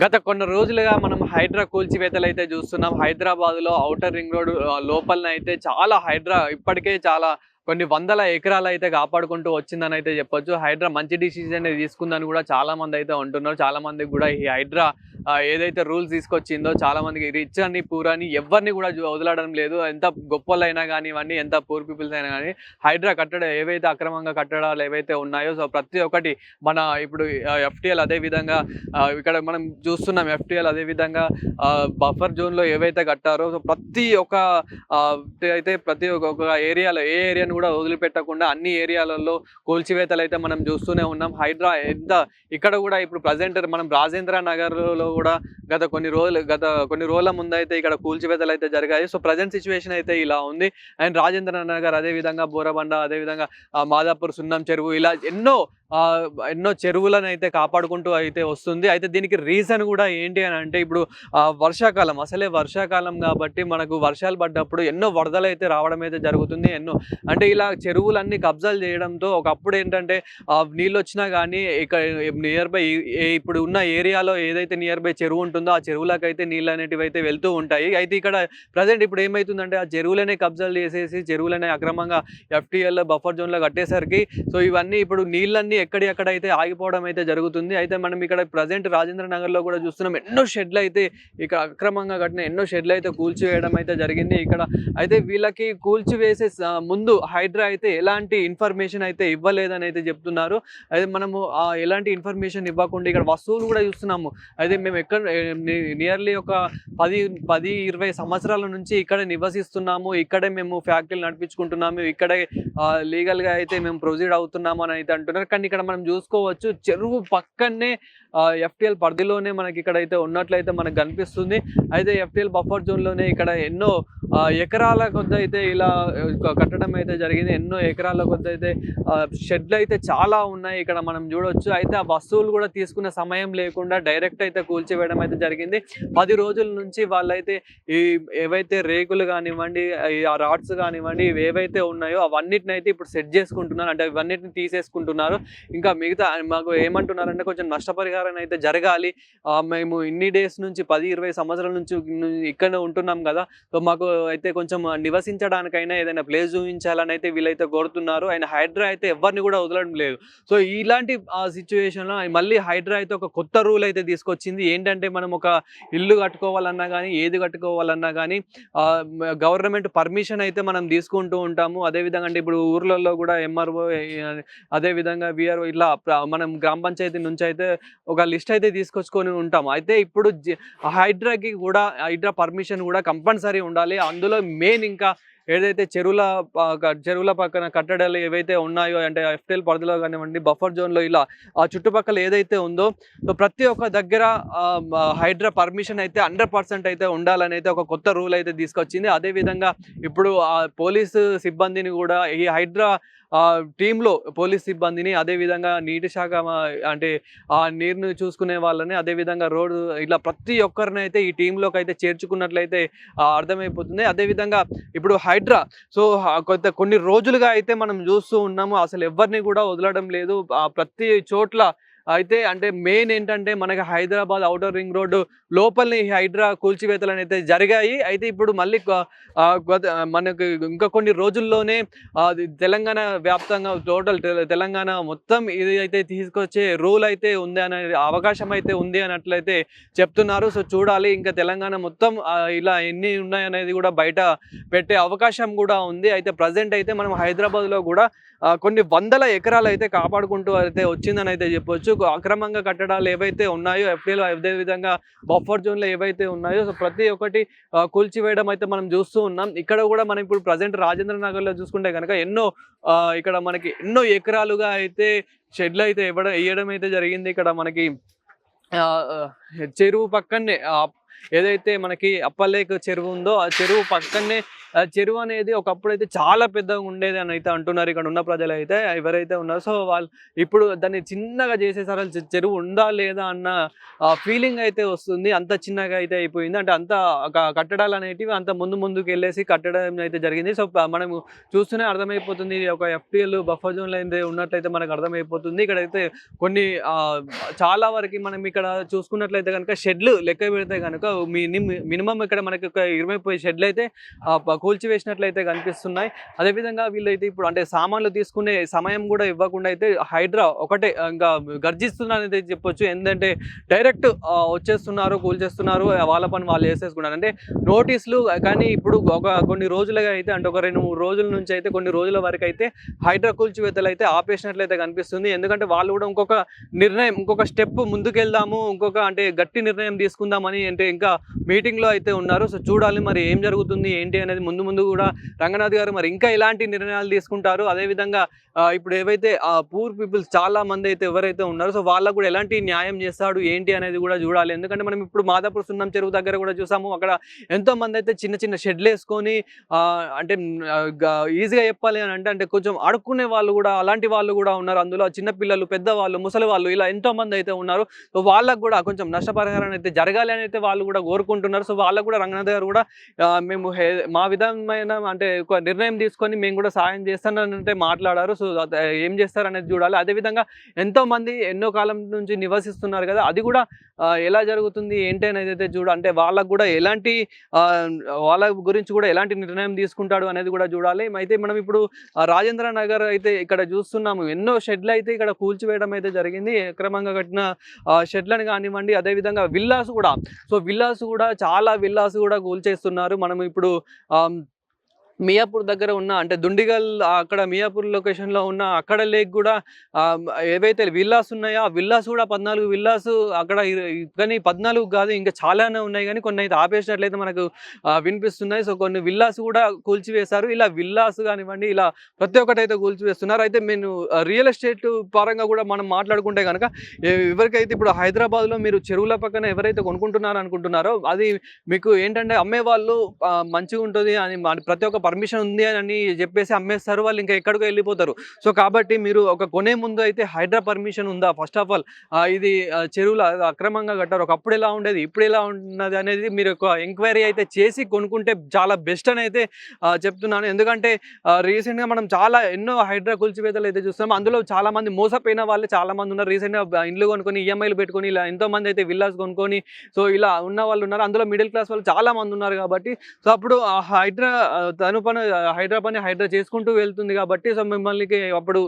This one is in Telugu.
గత కొన్ని రోజులుగా మనం హైడ్రా కూల్చివేతలైతే చూస్తున్నాం. హైదరాబాద్‌లో ఔటర్ రింగ్ రోడ్ లోపలనైతే చాలా హైడ్రా ఇప్పటికే చాలా కొన్ని వందల ఎకరాలైతే కాపాడుకుంటూ వచ్చిందనైతే చెప్పొచ్చు. హైడ్రా మంచి డిసిజనే తీసుకుందని కూడా చాలామందైతే అంటున్నారు. చాలామందికి కూడా ఈ హైడ్రా ఏదైతే రూల్స్ తీసుకొచ్చిందో చాలామందికి రిచ్ అని, పూర్ అని ఎవ్వరిని కూడా వదలడం లేదు. ఎంత గొప్పోళ్ళైనా గానివ్వండి, ఎంత పూర్ పీపుల్స్ అయినా గానీ హైడ్రా ఏవైతే అక్రమంగా కట్టడాలు ఏవైతే ఉన్నాయో సో ప్రతి ఒక్కటి మన ఇప్పుడు ఎఫ్‌టీఎల్ అదే విధంగా ఇక్కడ మనం చూస్తున్నాం. ఎఫ్‌టీఎల్ అదేవిధంగా బఫర్ జోన్‌లో ఏవైతే కట్టారో సో ప్రతి ఒక్క అయితే ప్రతి ఒక్క ఏరియాలో ఏ ఏరియాను కూడా వదిలిపెట్టకుండా అన్ని ఏరియాలలో కూల్చివేతలైతే మనం చూస్తూనే ఉన్నాం. హైడ్రా ఇక్కడ కూడా ఇప్పుడు ప్రెజెంట్ మనం రాజేంద్ర నగర్‌లో కూడా గత కొన్ని రోజుల ముందైతే ఇక్కడ కూల్చివేతలైతే జరిగాయి. సో ప్రెజెంట్ సిట్యుయేషన్ అయితే ఇలా ఉంది. అండ్ రాజేంద్ర నగర్ అదేవిధంగా బోరబండ అదేవిధంగా మాదాపూర్ సున్నం చెరువు ఇలా ఎన్నో చెరువులనైతే కాపాడుకుంటూ అయితే వస్తుంది. అయితే దీనికి రీజన్ కూడా ఏంటి అని అంటే ఇప్పుడు వర్షాకాలం అసలే వర్షాకాలం కాబట్టి మనకు వర్షాలు పడ్డప్పుడు ఎన్నో వరదలైతే రావడం అయితే జరుగుతుంది. అంటే ఇలా చెరువులన్నీ కబ్జాలు చేయడంతో ఒకప్పుడు ఏంటంటే నీళ్ళొచ్చినా కానీ ఇక్కడ నియర్ బై ఇప్పుడు ఉన్న ఏరియాలో ఏదైతే నియర్ బై చెరువు ఉంటుందో ఆ చెరువులకైతే నీళ్ళు అనేటివి అయితే వెళ్తూ ఉంటాయి. అయితే ఇక్కడ ప్రజెంట్ ఇప్పుడు ఏమవుతుందంటే ఆ చెరువులనే కబ్జాలు చేసేసి చెరువులనే అక్రమంగా ఎఫ్‌టీఎల్ బఫర్ జోన్‌లో కట్టేసరికి సో ఇవన్నీ ఇప్పుడు నీళ్ళన్నీ ఎక్కడైతే ఆగిపోవడం అయితే జరుగుతుంది. అయితే మనం ఇక్కడ ప్రజెంట్ రాజేంద్ర నగర్‌లో కూడా చూస్తున్నాం. ఎన్నో షెడ్లు అయితే ఇక్కడ అక్రమంగా కట్టిన ఎన్నో షెడ్లు అయితే కూల్చివేయడం అయితే జరిగింది. ఇక్కడ అయితే వీళ్ళకి కూల్చివేసే ముందు హైడ్రా అయితే ఎలాంటి ఇన్ఫర్మేషన్ అయితే ఇవ్వలేదని అయితే చెప్తున్నారు. అయితే మనము ఎలాంటి ఇన్ఫర్మేషన్ ఇవ్వకుండా ఇక్కడ వస్తువులు కూడా చూస్తున్నాము. అయితే మేము నియర్లీ ఒక 10-20 సంవత్సరాల నుంచి ఇక్కడే నివసిస్తున్నాము. ఇక్కడే మేము ఫ్యాక్టరీలు నడిపించుకుంటున్నాము. ఇక్కడే లీగల్‌గా అయితే మేము ప్రొసీడ్ అవుతున్నాము అని అయితే అంటున్నారు. కానీ ఇక్కడ మనం చూసుకోవచ్చు చెరువు పక్కనే ఎఫ్‌టీఎల్ పరిధిలోనే మనకి ఇక్కడైతే ఉన్నట్లయితే మనకు కనిపిస్తుంది. అయితే ఎఫ్‌టీఎల్ బఫర్ జోన్‌లోనే ఇక్కడ ఎన్నో ఎకరాల కొద్ది అయితే ఇలా కట్టడం అయితే జరిగింది. ఎన్నో ఎకరాల కొద్ది అయితే షెడ్లు అయితే చాలా ఉన్నాయి ఇక్కడ మనం చూడొచ్చు. అయితే ఆ వస్తువులు కూడా తీసుకునే సమయం లేకుండా డైరెక్ట్ అయితే కూల్చివేయడం అయితే జరిగింది. 10 రోజుల నుంచి వాళ్ళైతే ఏవైతే రేకులు కానివ్వండి, ఆ రాడ్స్ కానివ్వండి, ఇవి ఏవైతే ఉన్నాయో అవన్నిటిని అయితే ఇప్పుడు సెట్ చేసుకుంటున్నారు. అంటే ఇవన్నిటిని తీసేసుకుంటున్నారు. ఇంకా మిగతా మాకు ఏమంటున్నారంటే కొంచెం నష్టపరిహారం అయితే జరగాలి. మేము ఇన్ని డేస్ నుంచి 10-20 సంవత్సరాల నుంచి ఇక్కడనే ఉంటున్నాం కదా. సో మాకు అయితే కొంచెం నివసించడానికైనా ఏదైనా ప్లేస్ చూపించాలని అయితే వీళ్ళైతే కోరుతున్నారు. ఆయన హైడ్రా అయితే ఎవరిని కూడా వదలడం లేదు. సో ఇలాంటి సిచ్యువేషన్లో మళ్ళీ హైడ్రా అయితే ఒక కొత్త రూల్ అయితే తీసుకొచ్చింది. ఏంటంటే మనం ఒక ఇల్లు కట్టుకోవాలన్నా కానీ ఏది కట్టుకోవాలన్నా కానీ గవర్నమెంట్ పర్మిషన్ అయితే మనం తీసుకుంటూ ఉంటాము. అదేవిధంగా అంటే ఇప్పుడు ఊర్లలో కూడా ఎంఆర్ఓ అదేవిధంగా విఆర్ఓ ఇట్లా మనం గ్రామ పంచాయతీ నుంచి అయితే ఒక లిస్ట్ అయితే తీసుకొచ్చుకొని ఉంటాం. అయితే ఇప్పుడు హైడ్రా పర్మిషన్ కూడా కంపల్సరీ ఉండాలి. అందులో మెయిన్ ఇంకా ఏదైతే చెరువుల పక్కన కట్టడాలు ఏవైతే ఉన్నాయో అంటే ఎఫ్‌టీఎల్ పరిధిలో కానివ్వండి బఫర్ జోన్‌లో ఇలా ఆ చుట్టుపక్కల ఏదైతే ఉందో సో ప్రతి ఒక్క దగ్గర హైడ్రా పర్మిషన్ అయితే 100% అయితే ఉండాలని అయితే ఒక కొత్త రూల్ అయితే తీసుకొచ్చింది. అదేవిధంగా ఇప్పుడు పోలీసు సిబ్బందిని కూడా ఈ హైడ్రా టీంలో పోలీస్ సిబ్బందిని అదేవిధంగా నీటి శాఖ అంటే ఆ నీరుని చూసుకునే వాళ్ళని అదేవిధంగా రోడ్డు ఇట్లా ప్రతి ఒక్కరిని అయితే ఈ టీంలోకి అయితే చేర్చుకున్నట్లయితే అర్థమైపోతుంది. అదేవిధంగా ఇప్పుడు హైడ్రా సో కొన్ని రోజులుగా అయితే మనం చూస్తూ ఉన్నాము. అసలు ఎవరిని కూడా వదలడం లేదు. ప్రతి చోట్ల అయితే అంటే మెయిన్ ఏంటంటే మనకి హైదరాబాద్ ఔటర్ రింగ్ రోడ్డు లోపలనే ఈ హైడ్రా కూల్చివేతలు అయితే జరిగాయి. అయితే ఇప్పుడు మళ్ళీ మనకి ఇంకా కొన్ని రోజుల్లోనే తెలంగాణ వ్యాప్తంగా టోటల్ తెలంగాణ మొత్తం ఇది అయితే తీసుకొచ్చే రూల్ అయితే ఉంది అనే అవకాశం అయితే ఉంది అన్నట్లయితే చెప్తున్నారు. సో చూడాలి ఇంకా తెలంగాణ మొత్తం ఇలా ఎన్ని ఉన్నాయనేది కూడా బయట పెట్టే అవకాశం కూడా ఉంది. అయితే ప్రజెంట్ అయితే మనం హైదరాబాద్లో కూడా కొన్ని వందల ఎకరాలు అయితే కాపాడుకుంటూ అయితే వచ్చిందని అయితే చెప్పొచ్చు. అక్రమంగా కట్టడాలు ఏవైతే ఉన్నాయో ఎఫ్‌టీఎల్ అదేవిధంగా బఫర్ జోన్లో ఏవైతే ఉన్నాయో సో ప్రతి ఒక్కటి కూల్చివేయడం అయితే మనం చూస్తూ ఉన్నాం. ఇక్కడ కూడా మనం ఇప్పుడు ప్రజెంట్ రాజేంద్ర నగర్లో చూసుకుంటే కనుక ఇక్కడ మనకి ఎన్నో ఎకరాలుగా అయితే షెడ్లు అయితే వేయడం అయితే జరిగింది. ఇక్కడ మనకి చెరువు పక్కనే ఏదైతే మనకి అప్పర్ లేక్ చెరువు ఉందో ఆ చెరువు పక్కనే చెరువు అనేది ఒకప్పుడైతే చాలా పెద్దగా ఉండేది అని అయితే అంటున్నారు ఇక్కడ ఉన్న ప్రజలైతే. ఎవరైతే ఉన్నారో సో వాళ్ళు ఇప్పుడు దాన్ని చిన్నగా చేసేసారు. అసలు చెరువు ఉందా లేదా అన్న ఫీలింగ్ అయితే వస్తుంది. అంత చిన్నగా అయితే అయిపోయింది. అంటే అంత కట్టడాలనేటివి అంత ముందుకెళ్ళేసి కట్టడం అయితే జరిగింది. సో మనము చూస్తూనే అర్థమైపోతుంది. ఇది ఒక ఎఫ్‌టీఎల్ బఫర్ జోన్‌లో అయితే ఉన్నట్లయితే మనకు అర్థమైపోతుంది. ఇక్కడైతే కొన్ని చాలా వరకి మనం ఇక్కడ చూసుకున్నట్లయితే గనుక షెడ్‌లు లెక్క పెడితే గనుక మినిమమ్ ఇక్కడ మనకి ఒక 20 షెడ్‌లయితే కూల్చివేసినట్లయితే కనిపిస్తున్నాయి. అదేవిధంగా వీళ్ళైతే ఇప్పుడు అంటే సామాన్లు తీసుకునే సమయం కూడా ఇవ్వకుండా అయితే హైడ్రా ఒకటే ఇంకా గర్జిస్తున్నారని చెప్పొచ్చు. ఏందంటే డైరెక్ట్ వచ్చేస్తున్నారు, కూల్చేస్తున్నారు. వాళ్ళ పని వాళ్ళు చేసేసుకున్నారు. అంటే నోటీసులు కానీ ఇప్పుడు కొన్ని రోజులుగా అయితే అంటే ఒక 2, 3 రోజుల నుంచి అయితే కొన్ని రోజుల వరకు అయితే హైడ్రా కూల్చివేతలు అయితే ఆపేసినట్లయితే కనిపిస్తుంది. ఎందుకంటే వాళ్ళు కూడా ఇంకొక స్టెప్ ముందుకెళ్దాము, అంటే గట్టి నిర్ణయం తీసుకుందామని అంటే ఇంకా మీటింగ్‌లో అయితే ఉన్నారు. సో చూడాలి మరి ఏం జరుగుతుంది ఏంటి అనేది ముందు కూడా రంగనాథ్ గారు మరి ఇంకా ఎలాంటి నిర్ణయాలు తీసుకుంటారు. అదేవిధంగా ఇప్పుడు ఏవైతే పూర్ పీపుల్స్ చాలా మంది అయితే ఎవరైతే ఉన్నారో సో వాళ్ళకు కూడా ఎలాంటి న్యాయం చేస్తాడు ఏంటి అనేది కూడా చూడాలి. ఎందుకంటే మనం ఇప్పుడు మాదాపూర్ సున్నం చెరువు దగ్గర కూడా చూసాము. అక్కడ ఎంతో మంది అయితే చిన్న షెడ్లు వేసుకొని అంటే ఈజీగా చెప్పాలి అని అంటే కొంచెం అడుక్కునే వాళ్ళు కూడా అలాంటి వాళ్ళు కూడా ఉన్నారు. అందులో చిన్నపిల్లలు, పెద్దవాళ్ళు, ముసలి వాళ్ళు ఇలా ఎంతో మంది అయితే ఉన్నారు. సో వాళ్ళకు కూడా కొంచెం నష్టపరిహారం అయితే జరగాలి అని అయితే వాళ్ళు కూడా కోరుకుంటున్నారు. సో వాళ్ళకు కూడా రంగనాథ్ గారు కూడా మేము మా విధమైన అంటే ఒక నిర్ణయం తీసుకొని మేము కూడా సాయం చేస్తానంటే మాట్లాడారు. సో ఏం చేస్తారనేది చూడాలి. అదేవిధంగా ఎంతో మంది ఎన్నో కాలం నుంచి నివసిస్తున్నారు కదా, అది కూడా ఎలా జరుగుతుంది ఏంటి అనేది అయితే అంటే వాళ్ళకు కూడా ఎలాంటి వాళ్ళ గురించి కూడా ఎలాంటి నిర్ణయం తీసుకుంటాడు అనేది కూడా చూడాలి. అయితే మనం ఇప్పుడు రాజేంద్ర నగర్ అయితే ఇక్కడ చూస్తున్నాము. ఎన్నో షెడ్లు అయితే ఇక్కడ కూల్చివేయడం అయితే జరిగింది. క్రమంగా కట్టిన షెడ్లను కానివ్వండి, అదేవిధంగా విల్లాస్ కూడా. సో విల్లాస్ కూడా చాలా విల్లాస్ కూడా కూల్చేస్తున్నారు. మనం ఇప్పుడు మియాపూర్ దగ్గర ఉన్న అంటే దుండిగల్ అక్కడ మియాపూర్ లొకేషన్‌లో ఉన్న అక్కడ లేక్ కూడా ఏవైతే విల్లాస్ ఉన్నాయో ఆ విల్లాస్ కూడా 14 విల్లాస్ అక్కడ కానీ 14 కాదు ఇంకా చాలానే ఉన్నాయి కానీ కొన్ని అయితే ఆపేసినట్లయితే మనకు వినిపిస్తున్నాయి. సో కొన్ని విల్లాస్ కూడా కూల్చివేశారు. ఇలా విల్లాస్ కానివ్వండి ఇలా ప్రతి ఒక్కటి అయితే కూల్చివేస్తున్నారు. అయితే నేను రియల్ ఎస్టేట్ పరంగా కూడా మనం మాట్లాడుకుంటే కనుక ఎవరికైతే ఇప్పుడు హైదరాబాద్‌లో మీరు చెరువుల పక్కన ఎవరైతే కొనుక్కుంటున్నారు అనుకుంటున్నారో అది మీకు ఏంటంటే అమ్మేవాళ్ళు మంచిగా ఉంటుంది అని ప్రతి ఒక్క పర్మిషన్ ఉంది అని చెప్పేసి అమ్మేస్తారు. వాళ్ళు ఇంకా ఎక్కడికో వెళ్ళిపోతారు. సో కాబట్టి మీరు ఒక కొనే ముందు అయితే హైడ్రా పర్మిషన్ ఉందా ఫస్ట్ ఆఫ్ ఆల్, ఇది చెరువులు అక్రమంగా కట్టారు, ఒకప్పుడు ఎలా ఉండేది ఇప్పుడు ఎలా ఉన్నది అనేది మీరు ఒక ఎంక్వైరీ అయితే చేసి కొనుక్కుంటే చాలా బెస్ట్ అని అయితే చెప్తున్నాను. ఎందుకంటే రీసెంట్గా మనం చాలా ఎన్నో హైడ్రా కూల్చివేతలు అయితే చూస్తున్నాం. అందులో చాలా మంది మోసపోయిన వాళ్ళు చాలా మంది ఉన్నారు. రీసెంట్గా ఇండ్లు కొనుక్కొని ఈఎంఐలు పెట్టుకొని ఇలా ఎంతోమంది అయితే విల్లాస్ కొనుక్కొని సో ఇలా ఉన్న వాళ్ళు ఉన్నారు. అందులో మిడిల్ క్లాస్ వాళ్ళు చాలా మంది ఉన్నారు. కాబట్టి సో అప్పుడు హైడ్రా హైడ్రా చేసుకుంటూ వెళ్తుంది కాబట్టి సో మిమ్మల్ని అప్పుడు